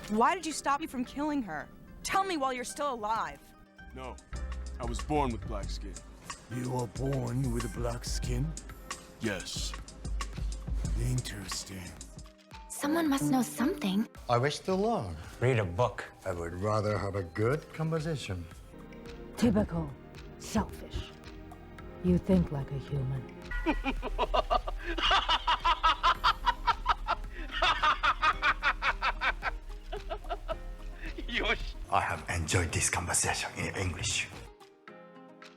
Why did you stop me from killing her? Tell me while you're still alive. No, I was born with black skin. You were born with black skin? Yes. Interesting. Someone must know something. I wish to learn. Read a book. I would rather have a good conversation. Typical. Selfish. You think like a human. I have enjoyed this conversation in English.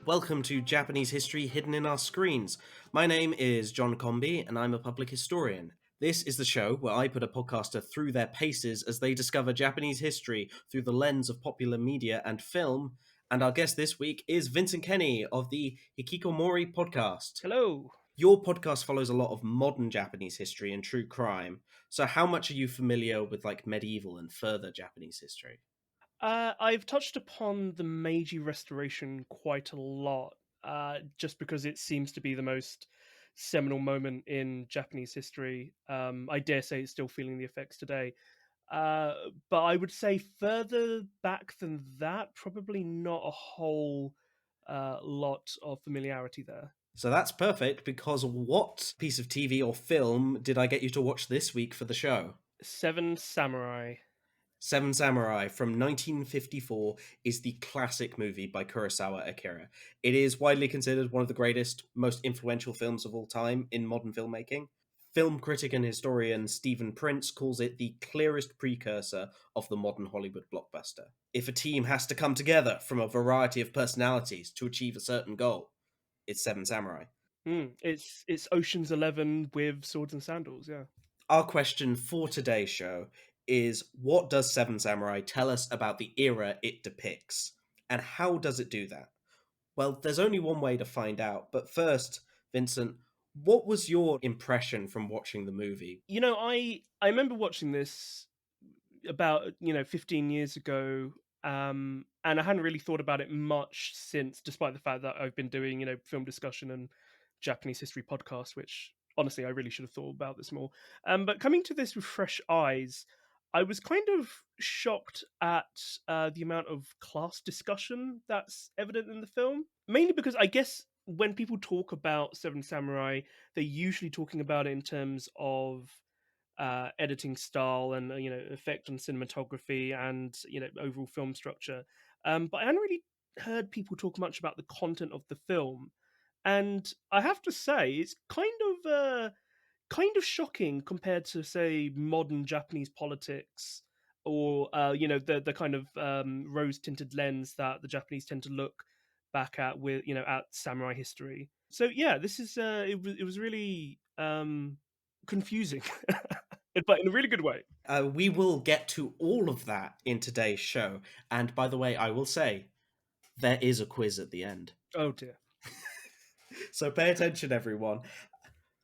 Welcome to Japanese History Hidden in Our Screens. My name is Jon Combey, and I'm a public historian. This is the show where I put a podcaster through their paces as they discover Japanese history through the lens of popular media and film. And our guest this week is Vincent Kenny of the Hikikomori podcast. Hello. Your podcast follows a lot of modern Japanese history and true crime. So how much are you familiar with medieval and further Japanese history? I've touched upon the Meiji Restoration quite a lot, just because it seems to be the most seminal moment in Japanese history. I dare say it's still feeling the effects today. But I would say further back than that, probably not a whole lot of familiarity there. So that's perfect, because what piece of TV or film did I get you to watch this week for the show? Seven Samurai. Seven Samurai from 1954 is the classic movie by Kurosawa Akira. It is widely considered one of the greatest, most influential films of all time in modern filmmaking. Film critic and historian Stephen Prince calls it the clearest precursor of the modern Hollywood blockbuster. If a team has to come together from a variety of personalities to achieve a certain goal, it's Seven Samurai. It's Ocean's 11 with swords and sandals, yeah. Our question for today's show is, what does Seven Samurai tell us about the era it depicts? And how does it do that? Well, there's only one way to find out. But first, Vincent, what was your impression from watching the movie? You know, I remember watching this about 15 years ago, and I hadn't really thought about it much since, despite the fact that I've been doing film discussion and Japanese history podcasts, which honestly I really should have thought about this more. But coming to this with fresh eyes, I was kind of shocked at the amount of class discussion that's evident in the film, mainly because I guess when people talk about Seven Samurai, they're usually talking about it in terms of editing style and effect on cinematography and overall film structure. But I hadn't really heard people talk much about the content of the film, and I have to say it's kind of shocking compared to, say, modern Japanese politics or the kind of rose tinted lens that the Japanese tend to look back at with at samurai history. So yeah, this is it was really confusing, but in a really good way. We will get to all of that in today's show. And by the way, I will say, there is a quiz at the end. Oh dear. So pay attention, everyone.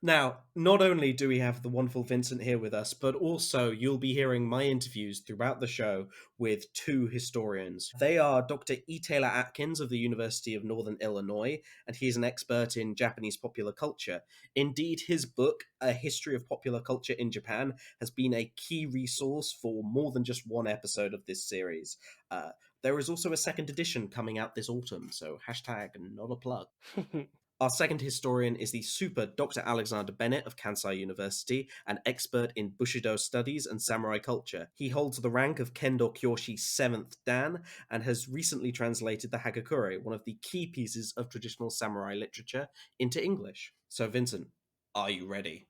Now, not only do we have the wonderful Vincent here with us, but also you'll be hearing my interviews throughout the show with two historians. They are Dr. E. Taylor Atkins of the University of Northern Illinois, and he's an expert in Japanese popular culture. Indeed, his book, A History of Popular Culture in Japan, has been a key resource for more than just one episode of this series. There is also a second edition coming out this autumn, so hashtag not a plug. Our second historian is the super Dr. Alexander Bennett of Kansai University, an expert in Bushido studies and samurai culture. He holds the rank of Kendo Kyoshi 7th Dan and has recently translated the Hagakure, one of the key pieces of traditional samurai literature, into English. So Vincent, are you ready?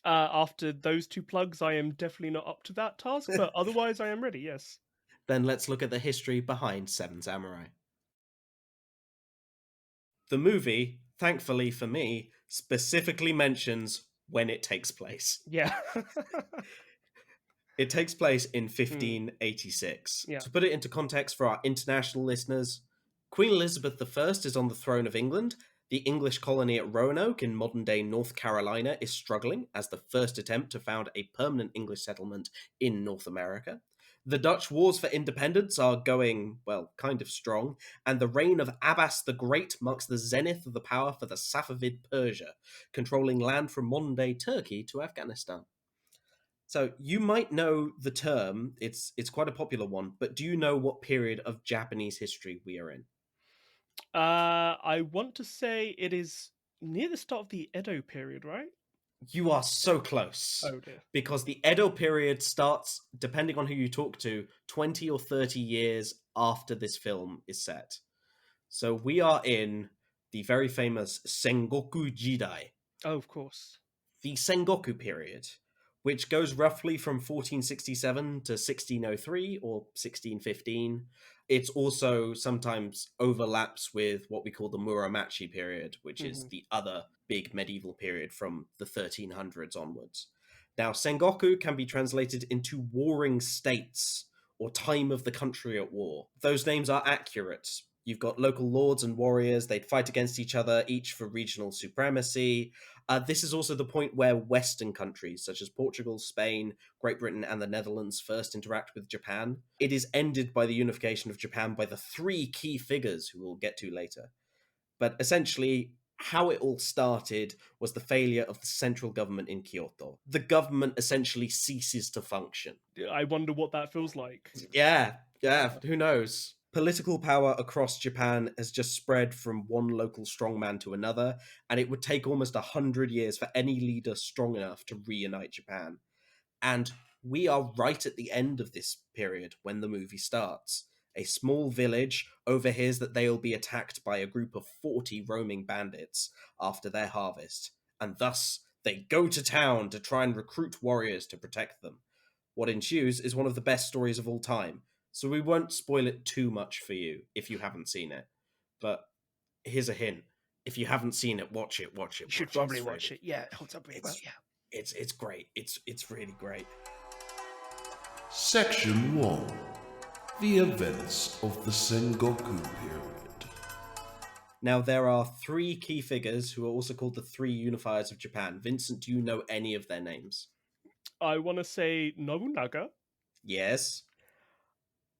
After those two plugs, I am definitely not up to that task, but otherwise I am ready, yes. Then let's look at the history behind Seven Samurai. The movie, thankfully for me, specifically mentions when it takes place. Yeah. It takes place in 1586. Yeah. To put it into context for our international listeners, Queen Elizabeth I is on the throne of England. The English colony at Roanoke in modern-day North Carolina is struggling as the first attempt to found a permanent English settlement in North America. The Dutch wars for independence are going, well, kind of strong, and the reign of Abbas the Great marks the zenith of the power for the Safavid Persia, controlling land from modern-day Turkey to Afghanistan. So you might know the term, it's quite a popular one, but do you know what period of Japanese history we are in? I want to say it is near the start of the Edo period, right? You are so close. Oh dear. Because the Edo period starts, depending on who you talk to, 20 or 30 years after this film is set. So we are in the very famous Sengoku Jidai, Oh, of course. the Sengoku period, which goes roughly from 1467 to 1603 or 1615. It's also sometimes overlaps with what we call the Muromachi period, which is the other big medieval period from the 1300s onwards. Now, Sengoku can be translated into warring states or time of the country at war. Those names are accurate. You've got local lords and warriors, they'd fight against each other, each for regional supremacy. This is also the point where Western countries, such as Portugal, Spain, Great Britain, and the Netherlands, first interact with Japan. It is ended by the unification of Japan by the three key figures who we'll get to later. But essentially, how it all started was the failure of the central government in Kyoto. The government essentially ceases to function. I wonder what that feels like. Yeah, who knows? Political power across Japan has just spread from one local strongman to another, and it would take almost 100 years for any leader strong enough to reunite Japan. And we are right at the end of this period when the movie starts. A small village overhears that they will be attacked by a group of 40 roaming bandits after their harvest, and thus they go to town to try and recruit warriors to protect them. What ensues is one of the best stories of all time, so we won't spoil it too much for you if you haven't seen it. But here's a hint. If you haven't seen it, watch it. You should probably watch it. Yeah, it holds up really well, yeah. It's great. It's really great. Section 1. The events of the Sengoku period. Now, there are three key figures who are also called the three unifiers of Japan. Vincent, do you know any of their names? I want to say Nobunaga. Yes.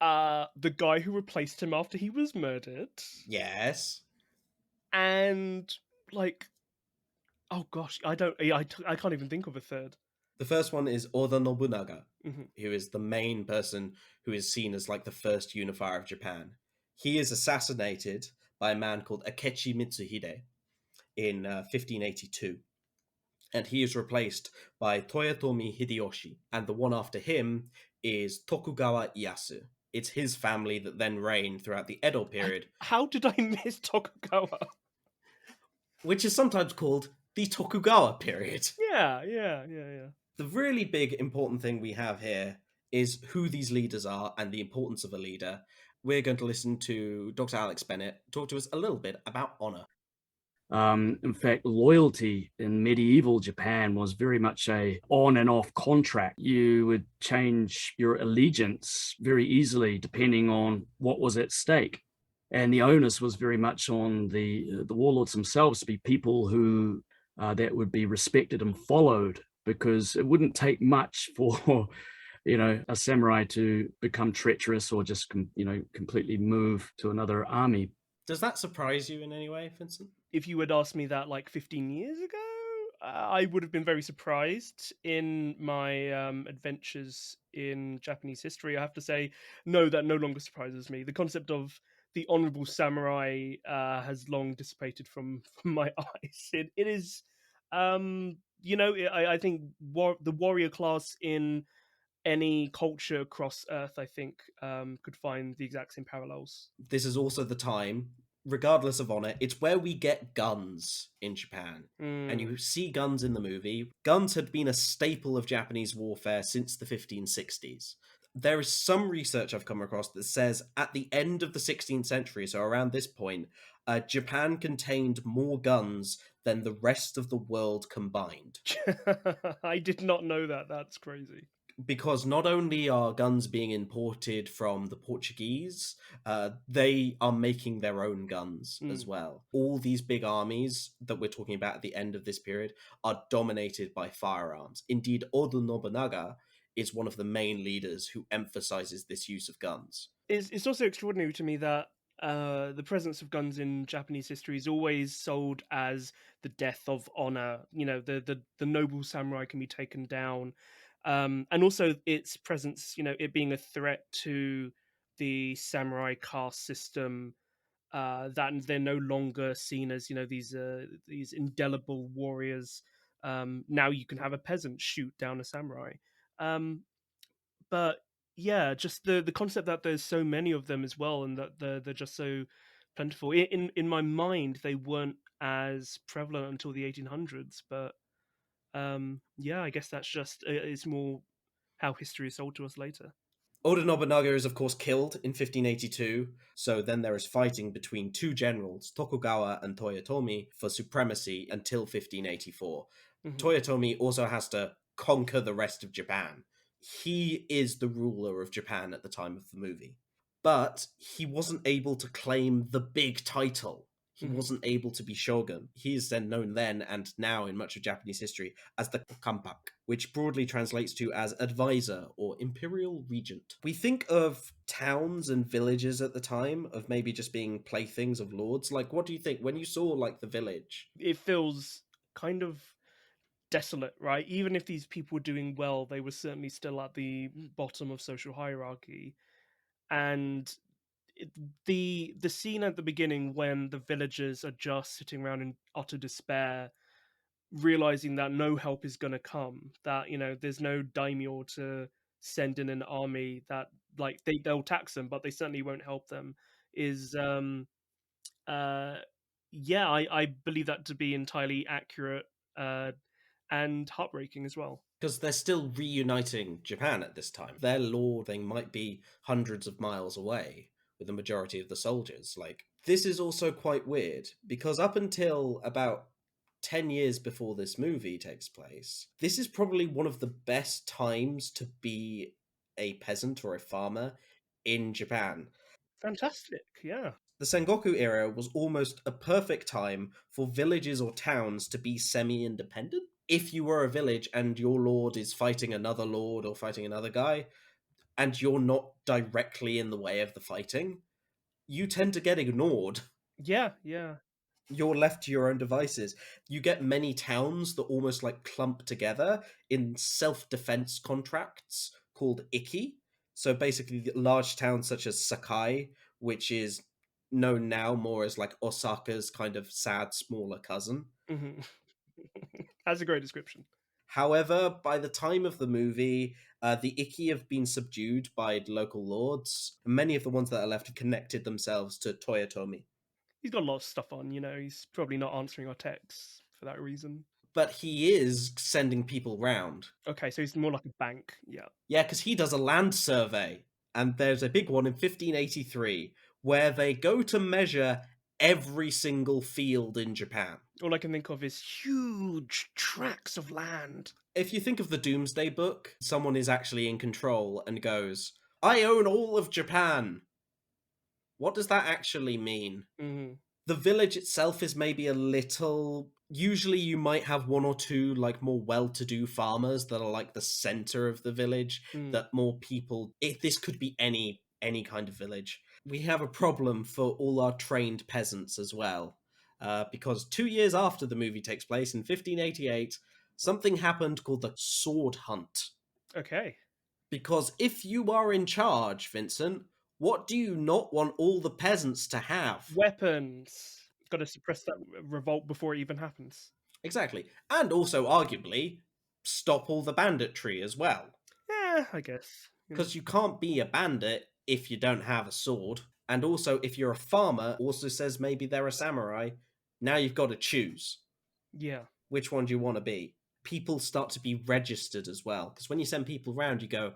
The guy who replaced him after he was murdered. Yes. And, like... Oh gosh, I can't even think of a third. The first one is Oda Nobunaga, who is the main person who is seen as like the first unifier of Japan. He is assassinated by a man called Akechi Mitsuhide in 1582. And he is replaced by Toyotomi Hideyoshi. And the one after him is Tokugawa Ieyasu. It's his family that then reigned throughout the Edo period. How did I miss Tokugawa? Which is sometimes called the Tokugawa period. Yeah. The really big important thing we have here is who these leaders are and the importance of a leader. We're going to listen to Dr. Alex Bennett talk to us a little bit about honor. In fact, loyalty in medieval Japan was very much a on and off contract. You would change your allegiance very easily depending on what was at stake. And the onus was very much on the warlords themselves to be people who that would be respected and followed, because it wouldn't take much for a samurai to become treacherous or just completely move to another army. Does that surprise you in any way, Vincent? If you had asked me that like 15 years ago, I would have been very surprised. In my adventures in Japanese history, I have to say, no, that no longer surprises me. The concept of the honorable samurai has long dissipated from my eyes. It is, I think the warrior class in any culture across Earth, I think, could find the exact same parallels. This is also the time, regardless of honor, it's where we get guns in Japan. And you see guns in the movie. Guns had been a staple of Japanese warfare since the 1560s. There is some research I've come across that says at the end of the 16th century, so around this point, Japan contained more guns than the rest of the world combined. I did not know that. That's crazy. Because not only are guns being imported from the Portuguese, they are making their own guns as well. All these big armies that we're talking about at the end of this period are dominated by firearms. Indeed, Oda Nobunaga is one of the main leaders who emphasizes this use of guns. It's also extraordinary to me that the presence of guns in Japanese history is always sold as the death of honor. You know, the noble samurai can be taken down, and also its presence. You know, it being a threat to the samurai caste system. That they're no longer seen as these indelible warriors. Now you can have a peasant shoot down a samurai. Um, but yeah, just the concept that there's so many of them as well, and that they're just so plentiful. In my mind, they weren't as prevalent until the 1800s, but yeah, I guess that's just it's more how history is sold to us later. Oda Nobunaga is, of course, killed in 1582, so then there is fighting between two generals, Tokugawa and Toyotomi, for supremacy until 1584. Mhm. Toyotomi also has to conquer the rest of Japan. He is the ruler of Japan at the time of the movie. But he wasn't able to claim the big title. He Mhm. wasn't able to be shogun. He is then known then and now in much of Japanese history as the Kampak, which broadly translates to as advisor or imperial regent. We think of towns and villages at the time of maybe just being playthings of lords. Like, what do you think when you saw like the village? It feels kind of desolate, right? Even if these people were doing well, they were certainly still at the bottom of social hierarchy. And the scene at the beginning when the villagers are just sitting around in utter despair, realizing that no help is going to come, that there's no daimyo to send in an army, that like they'll tax them but they certainly won't help them, is uh yeah, I believe that to be entirely accurate, uh and heartbreaking as well. Because they're still reuniting Japan at this time. Their lord thing might be hundreds of miles away with the majority of the soldiers. Like, this is also quite weird because up until about 10 years before this movie takes place, this is probably one of the best times to be a peasant or a farmer in Japan. Fantastic, yeah. The Sengoku era was almost a perfect time for villages or towns to be semi independent. If you were a village and your lord is fighting another lord or fighting another guy, and you're not directly in the way of the fighting, you tend to get ignored. Yeah, yeah. You're left to your own devices. You get many towns that almost like clump together in self defense contracts called Iki. So basically, large towns such as Sakai, which is known now more as like Osaka's kind of sad, smaller cousin. Hmm. That's a great description. However, by the time of the movie, the Iki have been subdued by local lords. Many of the ones that are left have connected themselves to Toyotomi. He's got a lot of stuff on, he's probably not answering our texts for that reason. But he is sending people round. Okay, so he's more like a bank, yeah. Yeah, because he does a land survey. And there's a big one in 1583 where they go to measure every single field in Japan. All I can think of is huge tracts of land. If you think of the Doomsday Book, someone is actually in control and goes, I own all of Japan. What does that actually mean? Mm-hmm. The village itself is maybe a little. Usually, you might have one or two like more well-to-do farmers that are like the center of the village. That more people. This could be any kind of village. We have a problem for all our trained peasants as well, because 2 years after the movie takes place in 1588, something happened called the sword hunt. Okay. Because if you are in charge, Vincent, what do you not want all the peasants to have? Weapons. Got to suppress that revolt before it even happens. Exactly. And also, arguably, stop all the banditry as well. Yeah, I guess. Because you can't be a bandit if you don't have a sword. And also, if you're a farmer, also says maybe they're a samurai. Now you've got to choose. Yeah. Which one do you want to be? People start to be registered as well. Because when you send people around, you go,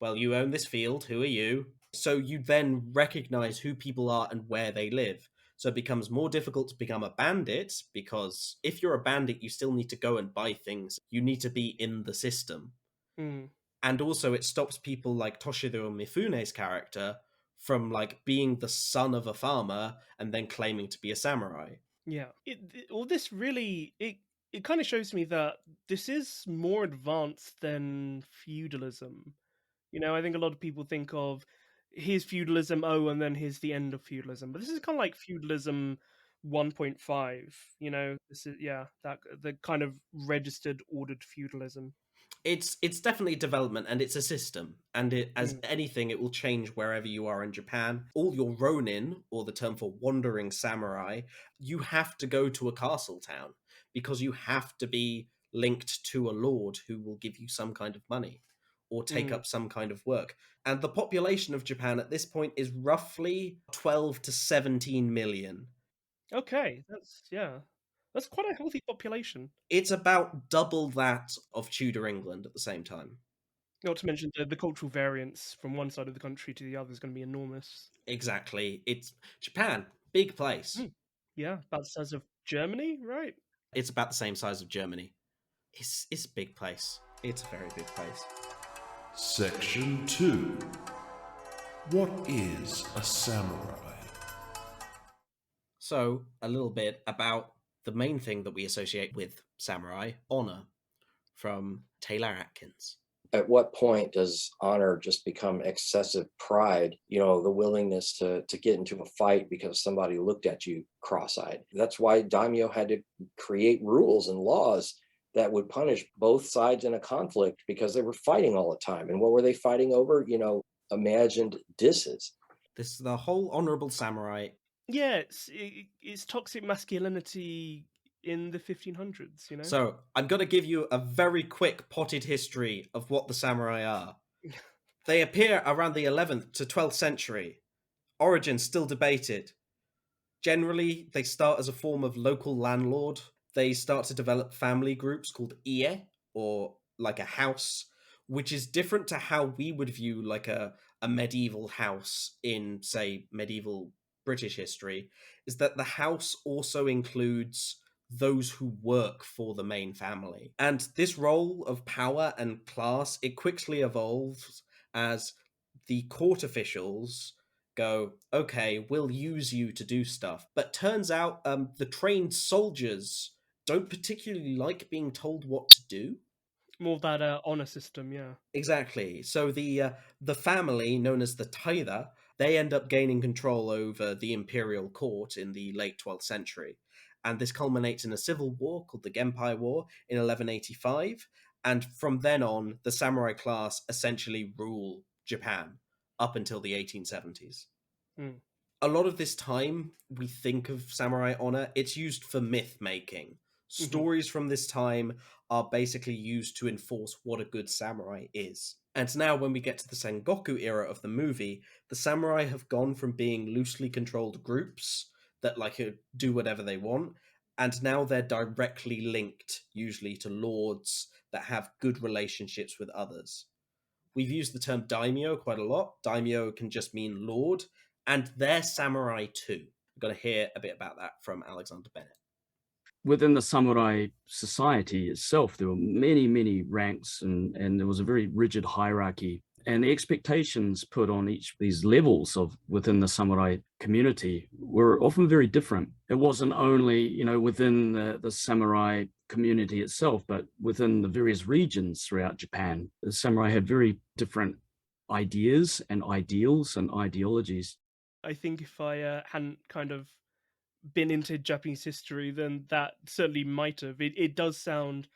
well, you own this field. Who are you? So you then recognize who people are and where they live. So it becomes more difficult to become a bandit, because if you're a bandit, you still need to go and buy things. You need to be in the system. Mm. And also it stops people like Toshiro Mifune's character from like being the son of a farmer and then claiming to be a samurai. Yeah. All this really, it kind of shows me that this is more advanced than feudalism. I think a lot of people think of here's feudalism, and then here's the end of feudalism. But this is kind of like feudalism 1.5, you know. This is, yeah, that the kind of registered ordered feudalism. It's definitely development, and it's a system, and it, as Mm. anything, it will change wherever you are in Japan. All your ronin, or the term for wandering samurai, you have to go to a castle town because you have to be linked to a lord who will give you some kind of money or take up some kind of work. And the population of Japan at this point is roughly 12 to 17 million. Okay, that's quite a healthy population. It's about double that of Tudor England at the same time. Not to mention the cultural variance from one side of the country to the other is going to be enormous. Exactly. It's Japan, big place. Yeah, about the size of Germany, right? It's about the same size of Germany. It's a big place. It's a very big place. Section 2. What is a samurai? So, a little bit about the main thing that we associate with samurai, honor, from Taylor Atkins. At what point does honor just become excessive pride? You know, the willingness to get into a fight because somebody looked at you cross-eyed. That's why daimyo had to create rules and laws that would punish both sides in a conflict, because they were fighting all the time. And what were they fighting over? You know, imagined disses. This the whole honorable samurai. Yeah, it's toxic masculinity in the 1500s, you know? So, I'm going to give you a very quick potted history of what the samurai are. They appear around the 11th to 12th century. Origin still debated. Generally, they start as a form of local landlord. They start to develop family groups called ie, or like a house, which is different to how we would view like a medieval house in, say, medieval British history, is that the house also includes those who work for the main family. And this role of power and class, it quickly evolves as the court officials go, okay, we'll use you to do stuff. But turns out the trained soldiers don't particularly like being told what to do. More of that honor system, yeah. Exactly. So the family, known as the Taira, they end up gaining control over the imperial court in the late 12th century. And this culminates in a civil war called the Genpei War in 1185. And from then on, the samurai class essentially rule Japan up until the 1870s. A lot of this time, we think of samurai honor, it's used for myth making. Stories from this time are basically used to enforce what a good samurai is. And now, when we get to the Sengoku era of the movie, the samurai have gone from being loosely controlled groups that do whatever they want, and now they're directly linked, usually to lords that have good relationships with others. We've used the term daimyo quite a lot. Daimyo can just mean lord, and they're samurai too. We're going to hear a bit about that from Alexander Bennett. Within the samurai society itself, there were many, many ranks, and there was a very rigid hierarchy. And the expectations put on each of these levels of within the samurai community were often very different. It wasn't only, within the samurai community itself, but within the various regions throughout Japan. The samurai had very different ideas and ideals and ideologies. I think if I hadn't kind of been into Japanese history, then that certainly might have. It does sound,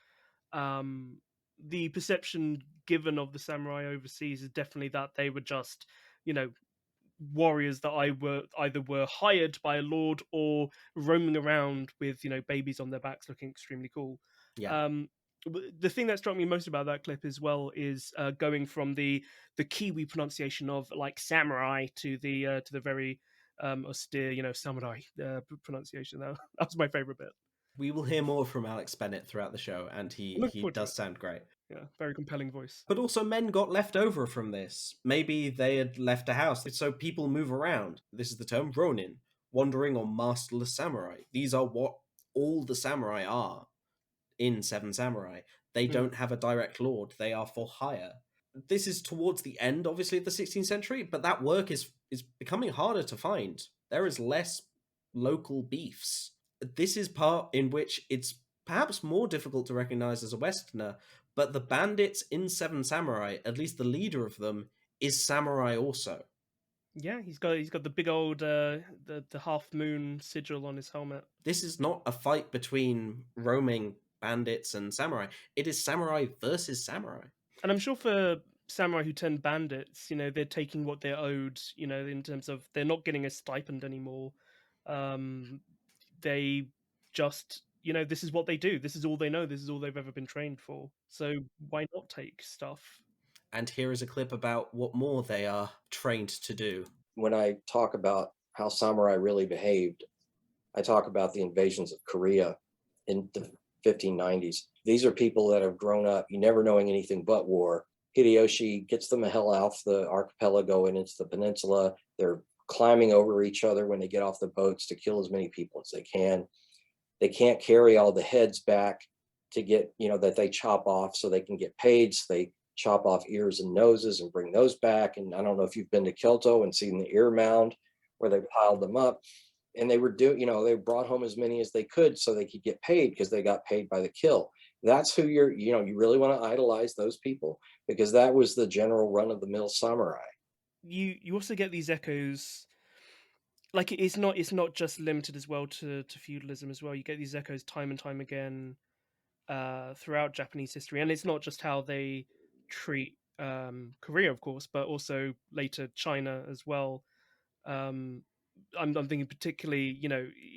the perception given of the samurai overseas is definitely that they were just, warriors that either were hired by a lord or roaming around with, babies on their backs looking extremely cool. Yeah. The thing that struck me most about that clip as well is going from the Kiwi pronunciation of like samurai to the very austere, samurai pronunciation. That was my favorite bit. We will hear more from Alex Bennett throughout the show, and he does sound great. Yeah, very compelling voice. But also, men got left over from this. Maybe they had left a house, so people move around. This is the term ronin, wandering or masterless samurai. These are what all the samurai are in Seven Samurai. They don't have a direct lord. They are for hire. This is towards the end, obviously, of the 16th century, but that work is becoming harder to find. There is less local beefs. This is part in which it's perhaps more difficult to recognize as a Westerner, but the bandits in Seven Samurai, at least the leader of them, is samurai also. Yeah, he's got the big old the half moon sigil on his helmet. This is not a fight between roaming bandits and samurai. It is samurai versus samurai. And I'm sure for samurai who turn bandits, they're taking what they're owed, in terms of they're not getting a stipend anymore. They just, this is what they do. This is all they know. This is all they've ever been trained for. So why not take stuff? And here is a clip about what more they are trained to do. When I talk about how samurai really behaved, I talk about the invasions of Korea in the 1590s. These are people that have grown up, never knowing anything but war. Hideyoshi gets them the hell off the archipelago and into the peninsula. They're climbing over each other when they get off the boats to kill as many people as they can. They can't carry all the heads back to get, that they chop off so they can get paid. So they chop off ears and noses and bring those back. And I don't know if you've been to Kyoto and seen the ear mound where they piled them up. And they were they brought home as many as they could so they could get paid because they got paid by the kill. That's who you really want to idolize those people, because that was the general run of the mill samurai. You also get these echoes, like it's not just limited as well to feudalism as well. You get these echoes time and time again throughout Japanese history, and it's not just how they treat Korea, of course, but also later China as well. I'm thinking particularly,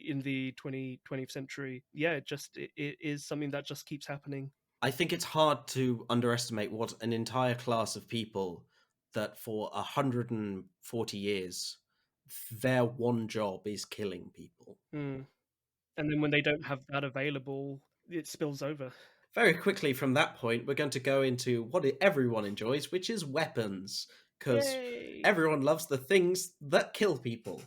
in the 20th century. Yeah, it is something that just keeps happening. I think it's hard to underestimate what an entire class of people that for 140 years, their one job is killing people. And then when they don't have that available, it spills over. Very quickly from that point, we're going to go into what everyone enjoys, which is weapons, because everyone loves the things that kill people.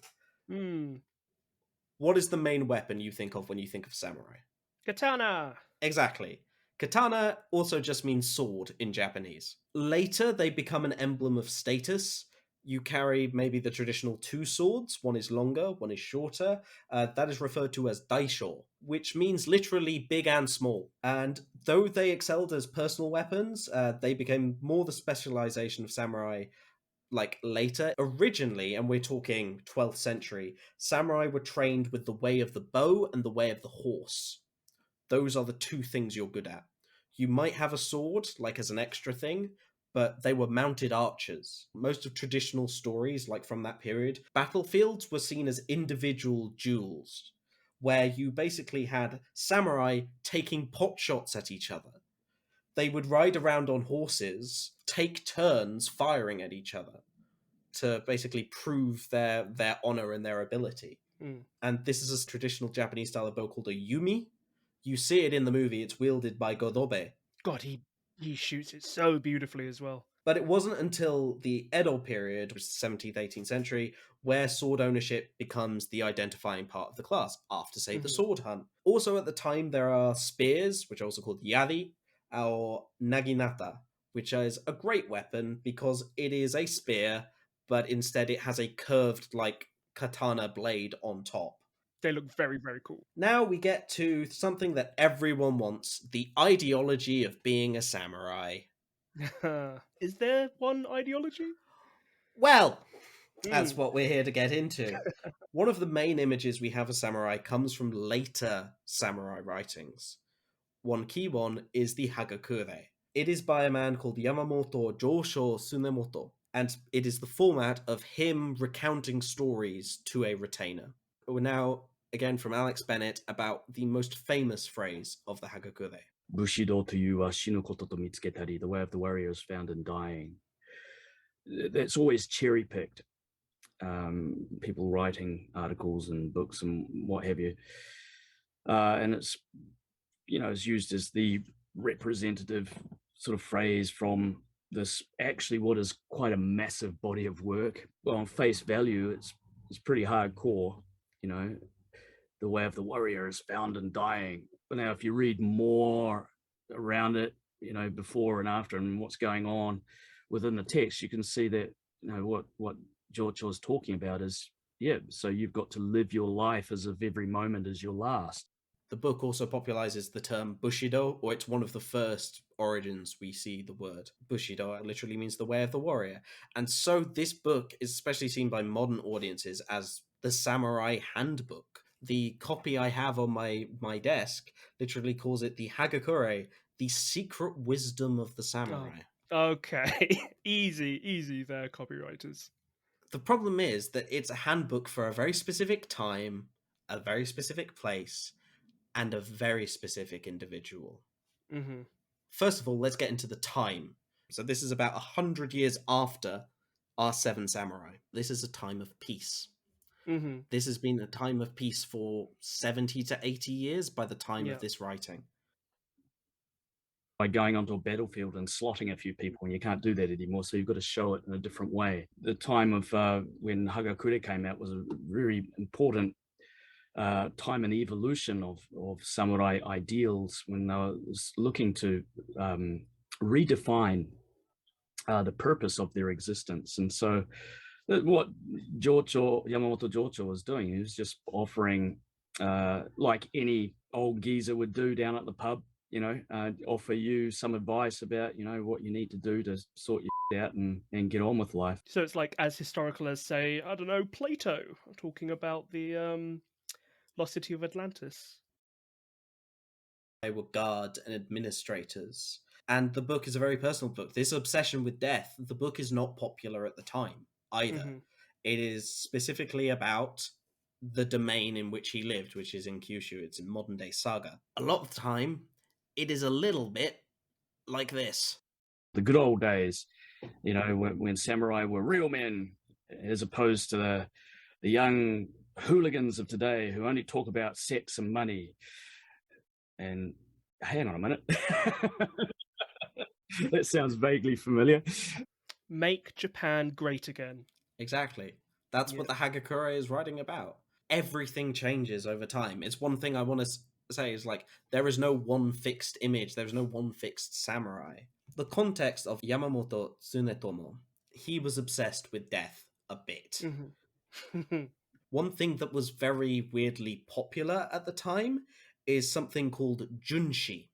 What is the main weapon you think of when you think of samurai? Katana! Exactly. Katana also just means sword in Japanese. Later, they become an emblem of status. You carry maybe the traditional two swords. One is longer, one is shorter. That is referred to as daisho, which means literally big and small. And though they excelled as personal weapons, they became more the specialization of samurai later. Originally, and we're talking 12th century, samurai were trained with the way of the bow and the way of the horse. Those are the two things you're good at. You might have a sword, as an extra thing, but they were mounted archers. Most of traditional stories, from that period, battlefields were seen as individual duels, where you basically had samurai taking pot shots at each other. They would ride around on horses, take turns firing at each other to basically prove their honor and their ability. And this is a traditional Japanese style of bow called a yumi. You see it in the movie. It's wielded by Godobe. God, he shoots it so beautifully as well. But it wasn't until the Edo period, which is the 17th, 18th century, where sword ownership becomes the identifying part of the class, after, say, the sword hunt. Also at the time, there are spears, which are also called yari, or naginata, which is a great weapon because it is a spear, but instead it has a curved, katana blade on top. They look very, very cool. Now we get to something that everyone wants, the ideology of being a samurai. Is there one ideology? Well, that's what we're here to get into. One of the main images we have of samurai comes from later samurai writings. One key one is the Hagakure. It is by a man called Yamamoto Josho Tsunemoto, and it is the format of him recounting stories to a retainer. We're now, again, from Alex Bennett, about the most famous phrase of the Hagakure. Bushido to you wa shinu koto to mitsuketari, the way of the warrior is found in dying. That's always cherry-picked. People writing articles and books and what have you. And it's, it's used as the representative sort of phrase from this, actually what is quite a massive body of work. Well, on face value, it's pretty hardcore, the way of the warrior is found in dying. But now if you read more around it, before and after and what's going on within the text, you can see that, what George was talking about is, so you've got to live your life as if every moment is your last. The book also popularizes the term Bushido, or it's one of the first origins we see the word. Bushido literally means the way of the warrior. And so this book is especially seen by modern audiences as the samurai handbook. The copy I have on my desk literally calls it the Hagakure, the secret wisdom of the samurai. Oh, okay. easy there, copywriters. The problem is that it's a handbook for a very specific time, a very specific place, and a very specific individual. Mm-hmm. First of all, let's get into the time. So this is about 100 years after our Seven Samurai. This is a time of peace. Mm-hmm. This has been a time of peace for 70 to 80 years by the time of this writing. By going onto a battlefield and slotting a few people, and you can't do that anymore, so you've got to show it in a different way. The time of when Hagakure came out was a very important time in the evolution of samurai ideals, when they were looking to redefine the purpose of their existence. And so what Yamamoto Jocho was doing, he was just offering, like any old geezer would do down at the pub, offer you some advice about, what you need to do to sort your out and get on with life. So it's like as historical as, say, I don't know, Plato, talking about the lost city of Atlantis. They were guards and administrators. And the book is a very personal book. This obsession with death, the book is not popular at the time either. Mm-hmm. It is specifically about the domain in which he lived, which is in Kyushu. It's in modern-day Saga. A lot of the time, it is a little bit like this. The good old days, when samurai were real men, as opposed to the young hooligans of today who only talk about sex and money. And hang on a minute. That sounds vaguely familiar. Make Japan great again. Exactly. That's what the Hagakure is writing about. Everything changes over time. It's one thing I want to say is, like, there is no one fixed image. There's no one fixed samurai. The context of Yamamoto Tsunetomo, he was obsessed with death a bit. Mm-hmm. One thing that was very weirdly popular at the time is something called junshi,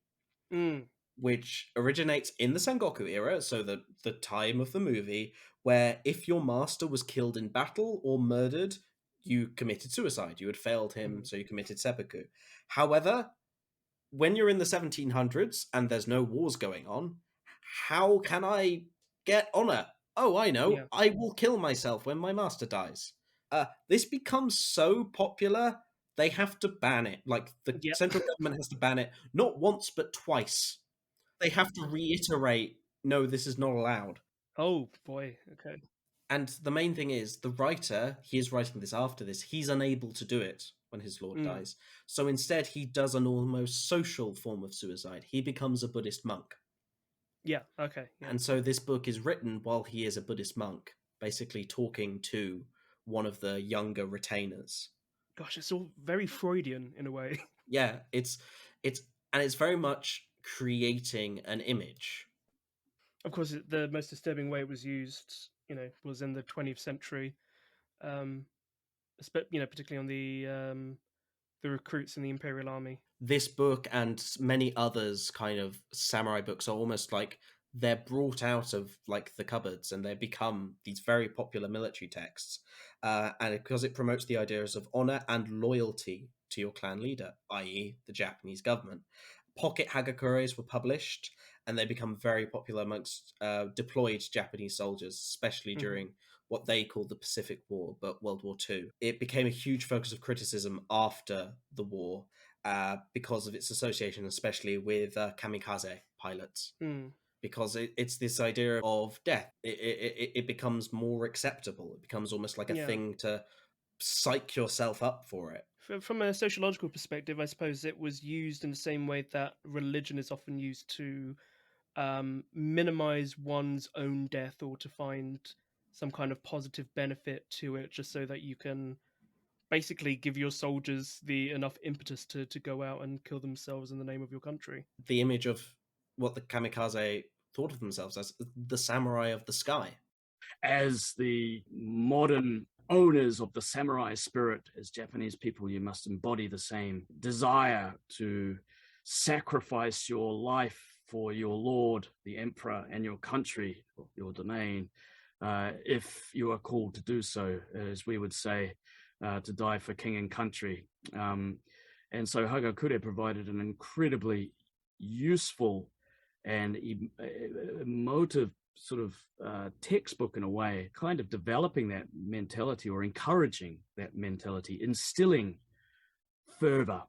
which originates in the Sengoku era, so the time of the movie, where if your master was killed in battle or murdered, you committed suicide. You had failed him, so you committed seppuku. However, when you're in the 1700s and there's no wars going on, how can I get honor? Oh, I know. Yeah. I will kill myself when my master dies. This becomes so popular, they have to ban it. Like, the central government has to ban it, not once, but twice. They have to reiterate, no, this is not allowed. Oh, boy. Okay. And the main thing is, the writer, he is writing this after this, he's unable to do it when his lord dies. So instead, he does an almost social form of suicide. He becomes a Buddhist monk. Yeah, okay. Yeah. And so this book is written while he is a Buddhist monk, basically talking to one of the younger retainers. Gosh, it's all very Freudian in a way. Yeah, it's very much creating an image. Of course, the most disturbing way it was used, was in the 20th century, particularly on the recruits in the Imperial Army. This book and many others kind of samurai books are almost like they're brought out of, like, the cupboards and they become these very popular military texts. And because it promotes the ideas of honor and loyalty to your clan leader, i.e. the Japanese government. Pocket Hagakures were published and they become very popular amongst deployed Japanese soldiers, especially during what they called the Pacific War, but World War II. It became a huge focus of criticism after the war because of its association, especially with kamikaze pilots. Because it's this idea of death. It becomes more acceptable. It becomes almost like a thing to psych yourself up for it. From a sociological perspective, I suppose it was used in the same way that religion is often used to minimize one's own death or to find some kind of positive benefit to it, just so that you can basically give your soldiers enough impetus to go out and kill themselves in the name of your country. The image of what the kamikaze thought of themselves as the samurai of the sky. As the modern owners of the samurai spirit. As Japanese people, you must embody the same desire to sacrifice your life for your lord, the emperor, and your country, your domain, if you are called to do so, as we would say, to die for king and country. And so Hagakure provided an incredibly useful and emotive sort of textbook in a way, kind of developing that mentality or encouraging that mentality, instilling fervor.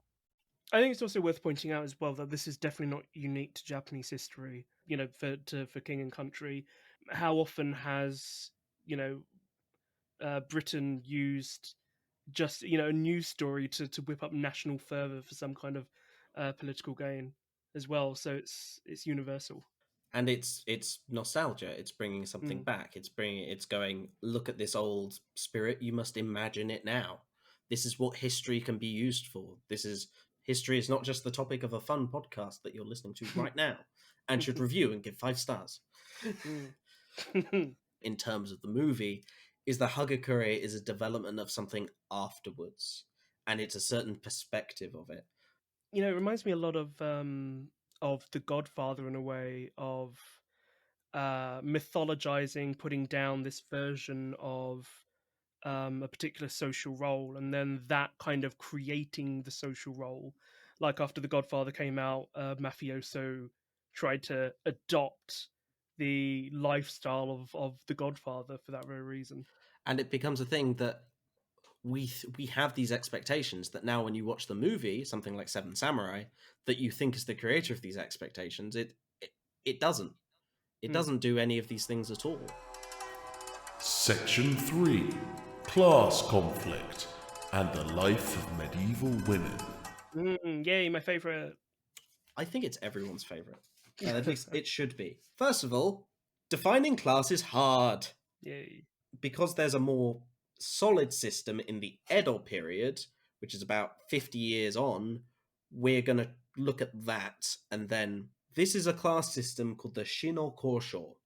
I think it's also worth pointing out as well that this is definitely not unique to Japanese history. You know, for king and country, how often has Britain used just a news story to whip up national fervor for some kind of political gain as well? So it's universal. And it's nostalgia. It's bringing something back. It's going, look at this old spirit. You must imagine it now. This is what history can be used for. History is not just the topic of a fun podcast that you're listening to right now and should review and give 5 stars. In terms of the movie, is the Hagakure is a development of something afterwards, and it's a certain perspective of it. It reminds me a lot of The Godfather, in a way, of mythologizing, putting down this version of a particular social role, and then that kind of creating the social role. Like after The Godfather came out, Mafioso tried to adopt the lifestyle of The Godfather for that very reason. And it becomes a thing that we have these expectations that now when you watch the movie, something like Seven Samurai, that you think is the creator of these expectations, it doesn't. It doesn't do any of these things at all. Section 3. Class conflict and the life of medieval women. Yay, my favourite. I think it's everyone's favourite. At least it should be. First of all, defining class is hard. Yay. Because there's a more solid system in the Edo period, which is about 50 years on, we're going to look at that. And then this is a class system called the Shino Kosho.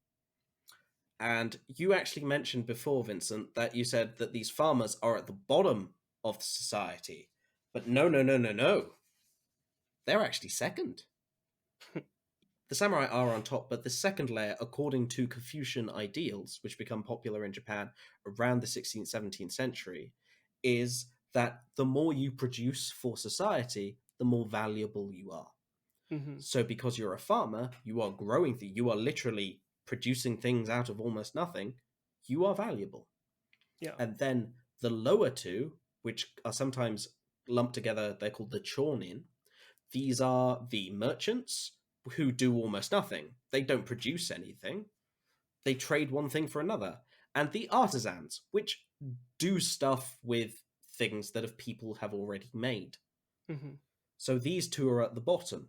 And you actually mentioned before, Vincent, that you said that these farmers are at the bottom of society. But no. They're actually second. The samurai are on top, but the second layer, according to Confucian ideals, which become popular in Japan around the 16th, 17th century, is that the more you produce for society, the more valuable you are. Mm-hmm. So because you're a farmer, you are growing, you are literally producing things out of almost nothing, you are valuable. Yeah. And then the lower two, which are sometimes lumped together, they're called the chonin. These are the merchants who do almost nothing. They don't produce anything. They trade one thing for another. And the artisans, which do stuff with things that people have already made. Mm-hmm. So these two are at the bottom.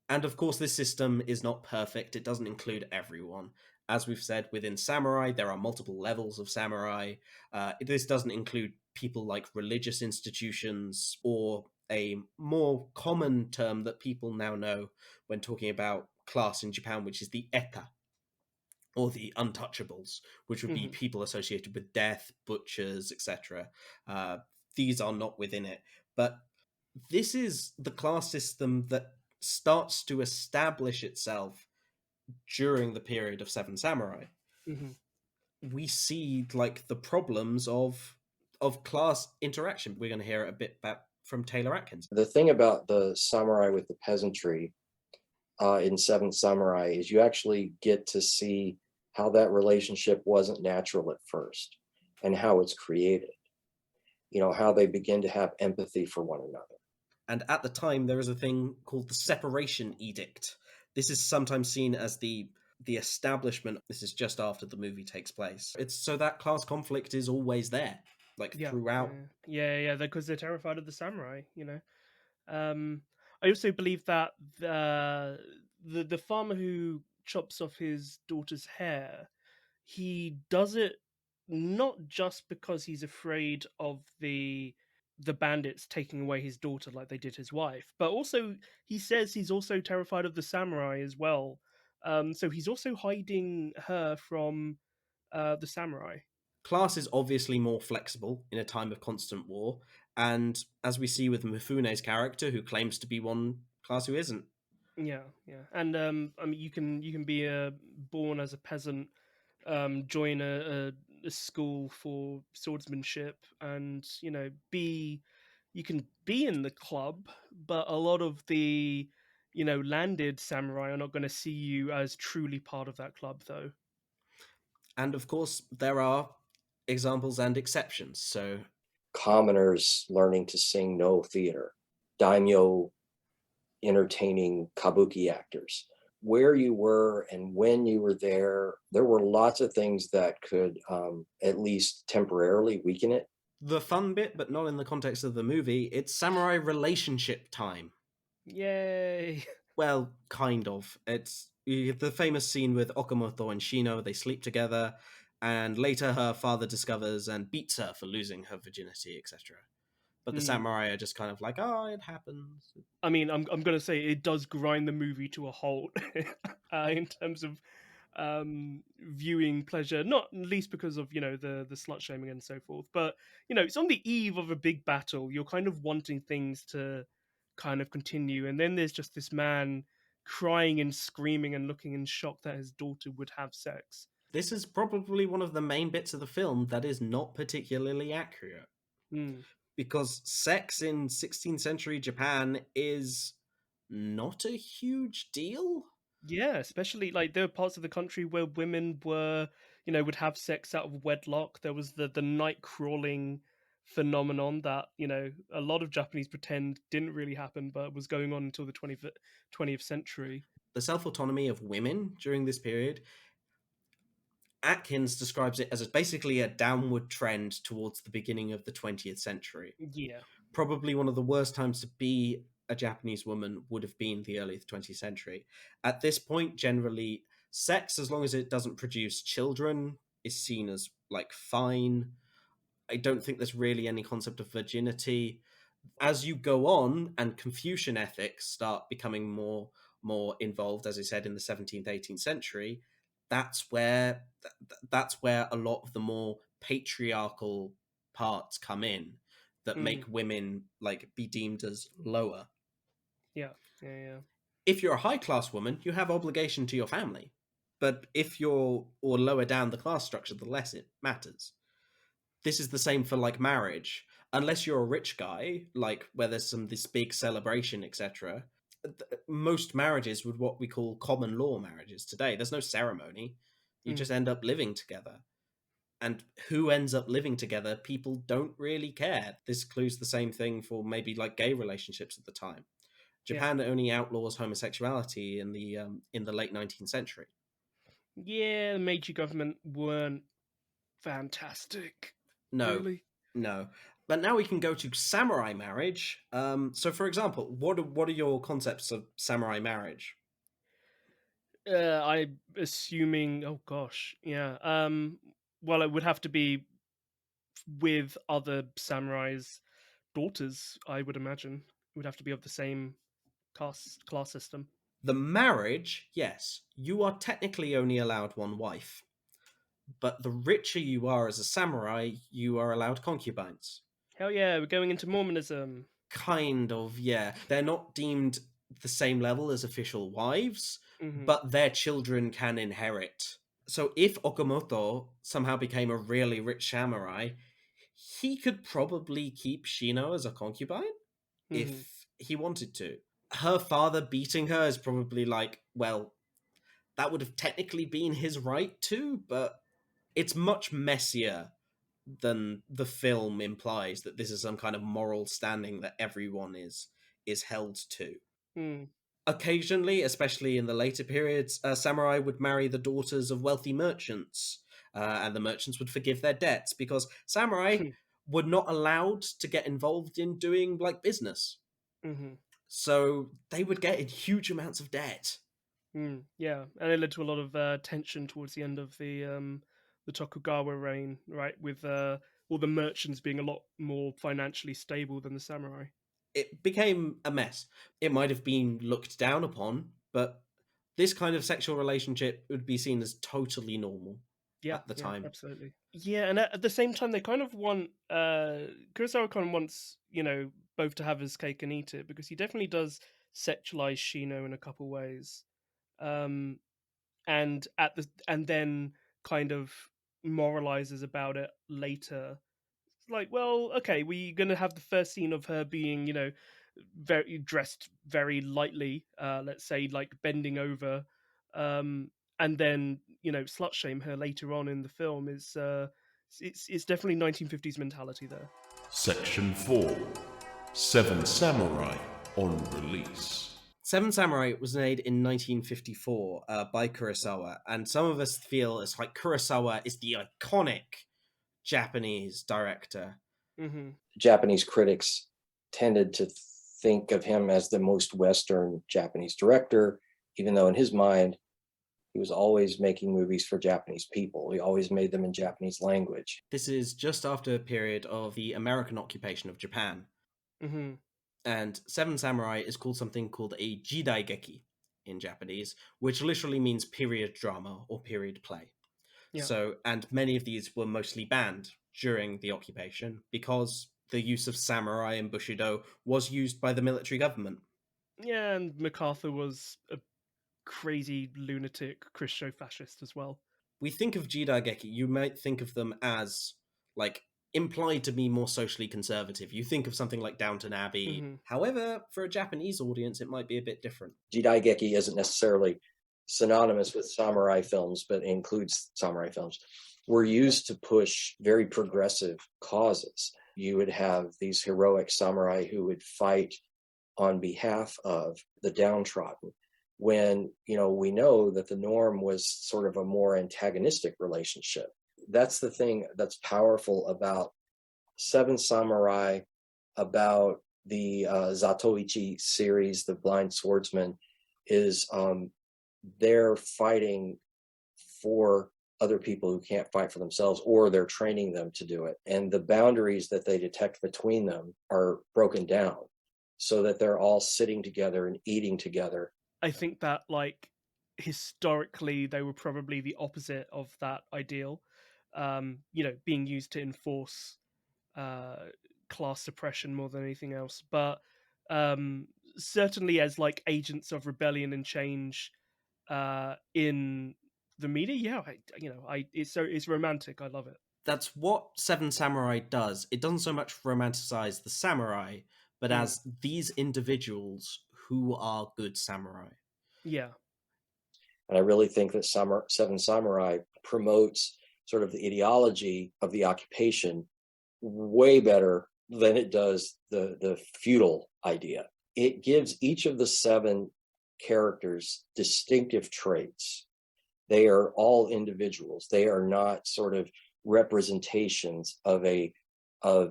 And of course, this system is not perfect. It doesn't include everyone. As we've said, within samurai, there are multiple levels of samurai. This doesn't include people like religious institutions or a more common term that people now know when talking about class in Japan, which is the eka, or the untouchables, which would be people associated with death, butchers, etc. These are not within it. But this is the class system that starts to establish itself during the period of Seven Samurai. Mm-hmm. We see the problems of class interaction. We're going to hear a bit about from Taylor Atkins. The thing about the samurai with the peasantry in Seven Samurai is you actually get to see how that relationship wasn't natural at first and how it's created. How they begin to have empathy for one another. And at the time, there is a thing called the Separation Edict. This is sometimes seen as the establishment. This is just after the movie takes place. It's so that class conflict is always there, throughout. Yeah, because they're terrified of the samurai. I also believe that the farmer who chops off his daughter's hair, he does it not just because he's afraid of the bandits taking away his daughter like they did his wife, but also he says he's also terrified of the samurai as well. So he's also hiding her from the samurai. Class is obviously more flexible in a time of constant war, and as we see with Mifune's character, who claims to be one, class who isn't. Yeah, yeah, and I mean, you can be born as a peasant, join a school for swordsmanship, and be you can be in the club, but a lot of the landed samurai are not going to see you as truly part of that club, though. And of course, there are examples and exceptions. So, Commoners learning to sing no theater, daimyo entertaining kabuki actors. Where you were and when you were there were lots of things that could at least temporarily weaken it. the fun bit, but not in the context of the movie, it's samurai relationship time. Yay! Well, kind of. It's the famous scene with Okamoto and Shino. They sleep together, and later her father discovers and beats her for losing her virginity, etc. But the samurai are just kind of like, oh, it happens. I mean, I'm gonna say it does grind the movie to a halt in terms of viewing pleasure, not least because of the slut shaming and so forth. But it's on the eve of a big battle. You're kind of wanting things to kind of continue, and then there's just this man crying and screaming and looking in shock that his daughter would have sex. This is probably one of the main bits of the film that is not particularly accurate. Hmm. Because sex in 16th century Japan is not a huge deal. Yeah, especially like there are parts of the country where women were, would have sex out of wedlock. There was the night crawling phenomenon that, a lot of Japanese pretend didn't really happen, but was going on until the 20th century. The self-autonomy of women during this period, Atkins describes it as basically a downward trend towards the beginning of the 20th century. Yeah. Probably one of the worst times to be a Japanese woman would have been the early 20th century. At this point, generally, sex, as long as it doesn't produce children, is seen as like fine. I don't think there's really any concept of virginity. As you go on and Confucian ethics start becoming more involved, as I said, in the 17th, 18th century, that's where a lot of the more patriarchal parts come in that make women like be deemed as lower. Yeah. If you're a high class woman, you have obligation to your family. But if you're or lower down the class structure, the less it matters. This is the same for like marriage. Unless you're a rich guy, like where there's this big celebration, etc. Most marriages would what we call common law marriages today. There's no ceremony. You just end up living together. And who ends up living together, people don't really care. This clues the same thing for maybe like gay relationships at the time. Japan only outlaws homosexuality in the late 19th century. Yeah, the Meiji government weren't fantastic. No, really. No. But now we can go to samurai marriage. So, for example, what are your concepts of samurai marriage? I'm assuming. Oh gosh, yeah. Well, it would have to be with other samurais' daughters. I would imagine it would have to be of the same class system. The marriage, yes, you are technically only allowed one wife. But the richer you are as a samurai, you are allowed concubines. Hell yeah, we're going into Mormonism. Kind of, yeah. They're not deemed the same level as official wives, Mhm. but their children can inherit. So if Okamoto somehow became a really rich samurai, he could probably keep Shino as a concubine if he wanted to. Her father beating her is probably like, well, that would have technically been his right to, but it's much messier than the film implies that this is some kind of moral standing that everyone is held to. Occasionally, especially in the later periods, samurai would marry the daughters of wealthy merchants, and the merchants would forgive their debts because samurai were not allowed to get involved in doing like business. So they would get in huge amounts of debt. Yeah, and it led to a lot of tension towards the end of the Tokugawa reign, right? With all the merchants being a lot more financially stable than the samurai. It became a mess. It might have been looked down upon, but this kind of sexual relationship would be seen as totally normal. Yeah, at the yeah, time. absolutely. Yeah, and at the same time, they kind of want Kurosawa kind of wants both to have his cake and eat it, because he definitely does sexualize Shino in a couple ways, um, and then kind of moralizes about it later. Like, well, okay, we're gonna have the first scene of her being, very dressed very lightly, let's say, like bending over, and then slut shame her later on in the film. It's definitely 1950s mentality there. Section 4. Seven Samurai on release. Seven Samurai was made in 1954 by Kurosawa, and some of us feel it's like Kurosawa is the iconic Japanese director. Mm-hmm. Japanese critics tended to think of him as the most Western Japanese director, even though in his mind, he was always making movies for Japanese people. He always made them in Japanese language. This is just after a period of the American occupation of Japan. Mm-hmm. And Seven Samurai is called something called a jidaigeki in Japanese, which literally means period drama or period play. Yeah. So, and many of these were mostly banned during the occupation because the use of samurai and bushido was used by the military government. Yeah, and MacArthur was a crazy lunatic Christo-fascist as well. We think of jidaigeki, you might think of them as like implied to be more socially conservative. You think of something like Downton Abbey. Mm-hmm. However, for a Japanese audience, it might be a bit different. Jidaigeki isn't necessarily synonymous with samurai films, but includes samurai films, were used to push very progressive causes. You would have these heroic samurai who would fight on behalf of the downtrodden, when we know that the norm was sort of a more antagonistic relationship. That's the thing that's powerful about Seven Samurai, about the Zatoichi series, The Blind Swordsman, is they're fighting for other people who can't fight for themselves, or they're training them to do it. And the boundaries that they detect between them are broken down so that they're all sitting together and eating together. I think that, like, historically, they were probably the opposite of that ideal, being used to enforce class suppression more than anything else. But certainly as like agents of rebellion and change in the media, yeah, it's romantic. I love it. That's what Seven Samurai does. It doesn't so much romanticize the samurai, but as these individuals who are good samurai. Yeah. And I really think that Seven Samurai promotes sort of the ideology of the occupation way better than it does the feudal idea. It gives each of the seven characters distinctive traits. They are all individuals. They are not sort of representations of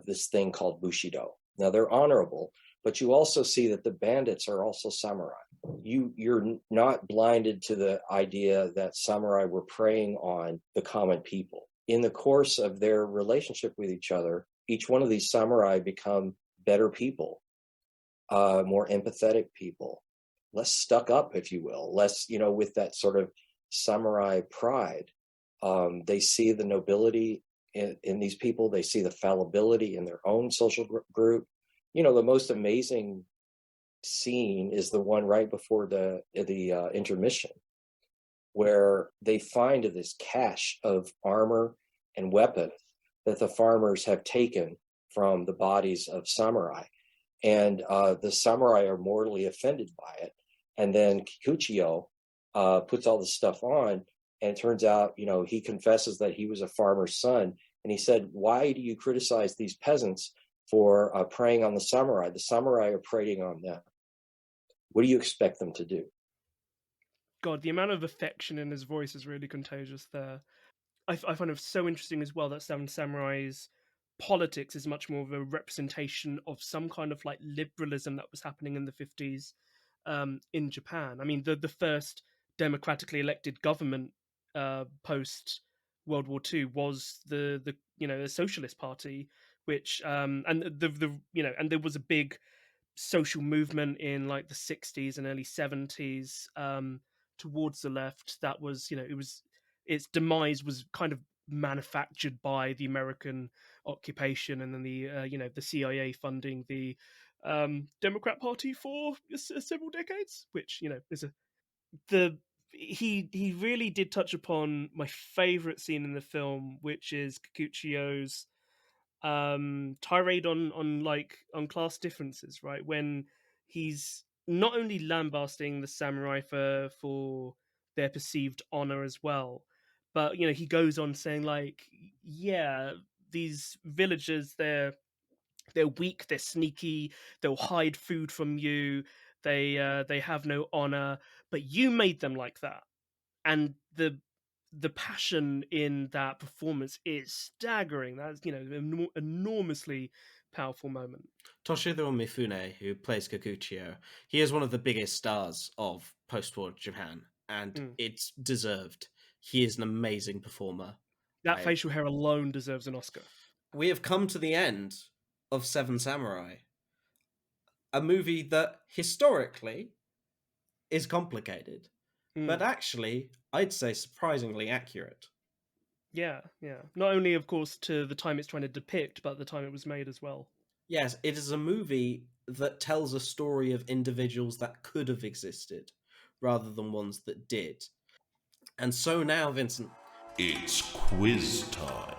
this thing called Bushido. Now they're honorable, but you also see that the bandits are also samurai. You're not blinded to the idea that samurai were preying on the common people. In the course of their relationship with each other, each one of these samurai become better people, more empathetic people, less stuck up, if you will, less, with that sort of samurai pride. They see the nobility in these people. They see the fallibility in their own social group. The most amazing scene is the one right before the intermission, where they find this cache of armor and weapons that the farmers have taken from the bodies of samurai. And the samurai are mortally offended by it. And then Kikuchiyo puts all the stuff on, and it turns out, he confesses that he was a farmer's son. And he said, "Why do you criticize these peasants for preying on the samurai? The samurai are preying on them. What do you expect them to do?" God, the amount of affection in his voice is really contagious there. I find it so interesting as well that Seven Samurai's politics is much more of a representation of some kind of like liberalism that was happening in the 50s in Japan. I mean, the first democratically elected government post World War II was the Socialist Party, which and and there was a big social movement in like the 60s and early 70s towards the left that was, it was its demise was kind of manufactured by the American occupation, and then the the CIA funding the Democrat Party for several decades, which is the he really did touch upon my favorite scene in the film, which is Kikuchio's tirade on class differences, right? When he's not only lambasting the samurai for their perceived honor as well, but he goes on saying like, yeah, these villagers, they're weak, they're sneaky, they'll hide food from you, they have no honor, but you made them like that. And the passion in that performance is staggering. That's an enormously powerful moment. Toshihiro Mifune, who plays Kikuchio, he is one of the biggest stars of post-war Japan, and it's deserved. He is an amazing performer. That facial hair alone deserves an Oscar. We have come to the end of Seven Samurai, a movie that historically is complicated, but actually, I'd say surprisingly accurate. Yeah. Not only, of course, to the time it's trying to depict, but the time it was made as well. Yes, it is a movie that tells a story of individuals that could have existed, rather than ones that did. And so now, Vincent, it's quiz time.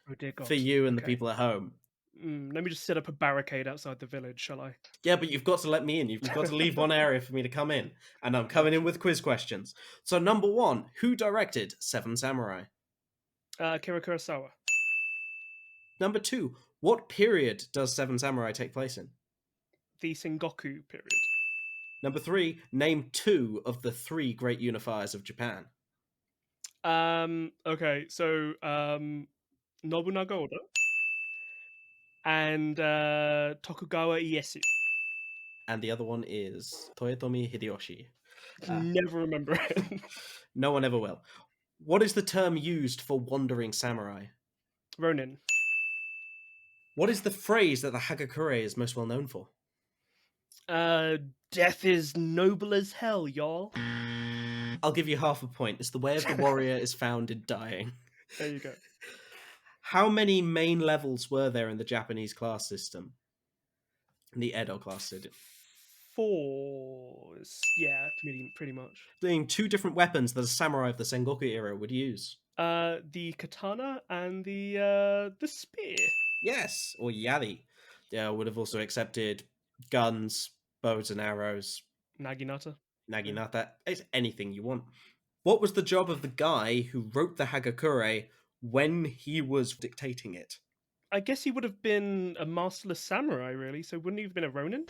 Oh dear God. For you and the people at home. Let me just set up a barricade outside the village, shall I? Yeah, but you've got to let me in. You've got to leave one area for me to come in. And I'm coming in with quiz questions. So, number 1, who directed Seven Samurai? Akira Kurosawa. Number 2, what period does Seven Samurai take place in? The Sengoku period. Number 3, name 2 of the 3 great unifiers of Japan. Okay, so Nobunaga Oda and Tokugawa Ieyasu. And the other one is Toyotomi Hideyoshi. Never remember it. No one ever will. What is the term used for wandering samurai? Ronin. What is the phrase that the Hagakure is most well known for? Death is noble as hell, y'all. I'll give you half a point. It's the way of the warrior is found in dying. There you go. How many main levels were there in the Japanese class system? In the Edo class system? 4. Yeah, pretty much. Being 2 different weapons that a samurai of the Sengoku era would use. The katana and the spear. Yes, or yari. Yeah, would have also accepted guns, bows and arrows. Naginata. It's anything you want. What was the job of the guy who wrote the Hagakure when he was dictating it? I guess he would have been a masterless samurai, really. So wouldn't he have been a ronin?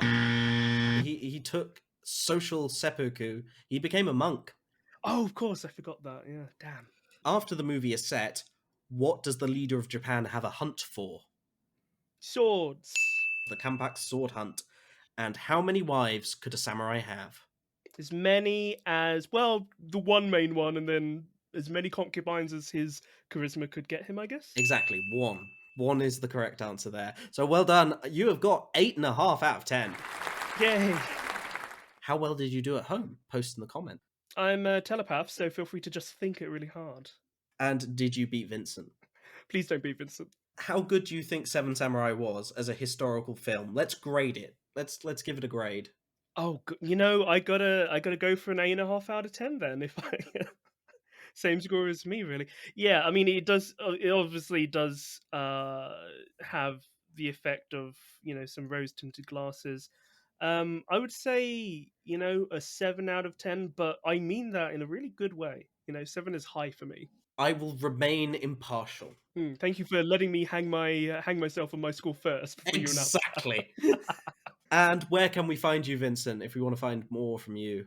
He took social seppuku. He became a monk. Oh, of course, I forgot that. Yeah, damn. After the movie is set, what does the leader of Japan have a hunt for? Swords. The Kanpak sword hunt. And how many wives could a samurai have? As many as, well, the one main one, and then as many concubines as his charisma could get him, I guess. Exactly, 1. 1 is the correct answer there. So well done. You have got 8.5 out of 10. Yay. How well did you do at home? Post in the comment. I'm a telepath, so feel free to just think it really hard. And did you beat Vincent? Please don't beat Vincent. How good do you think Seven Samurai was as a historical film? Let's grade it. Let's give it a grade. Oh, I gotta go for an 8.5 out of 10 then. If I same score as me, really. Yeah, I mean, it obviously does have the effect of some rose tinted glasses. I would say a 7 out of 10, but I mean that in a really good way. 7 is high for me. I will remain impartial. Thank you for letting me hang myself on my score first. Exactly. And where can we find you, Vincent, if we want to find more from you?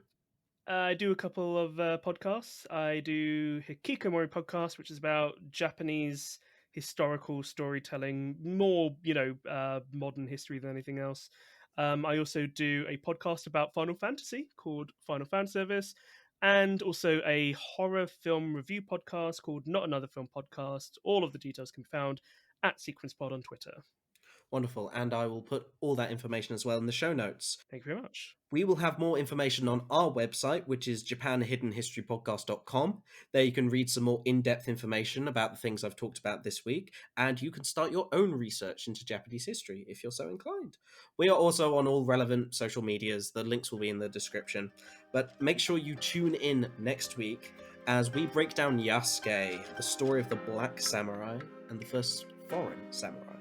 I do a couple of podcasts. I do Hikikomori podcast, which is about Japanese historical storytelling, more modern history than anything else. I also do a podcast about Final Fantasy called Final Fan Service, and also a horror film review podcast called Not Another Film Podcast. All of the details can be found at Sequence Pod on Twitter. Wonderful. And I will put all that information as well in the show notes. Thank you very much. We will have more information on our website, which is japanhiddenhistorypodcast.com. There you can read some more in-depth information about the things I've talked about this week, and you can start your own research into Japanese history if you're so inclined. We are also on all relevant social medias. The links will be in the description. But make sure you tune in next week as we break down Yasuke, the story of the Black Samurai and the first foreign samurai.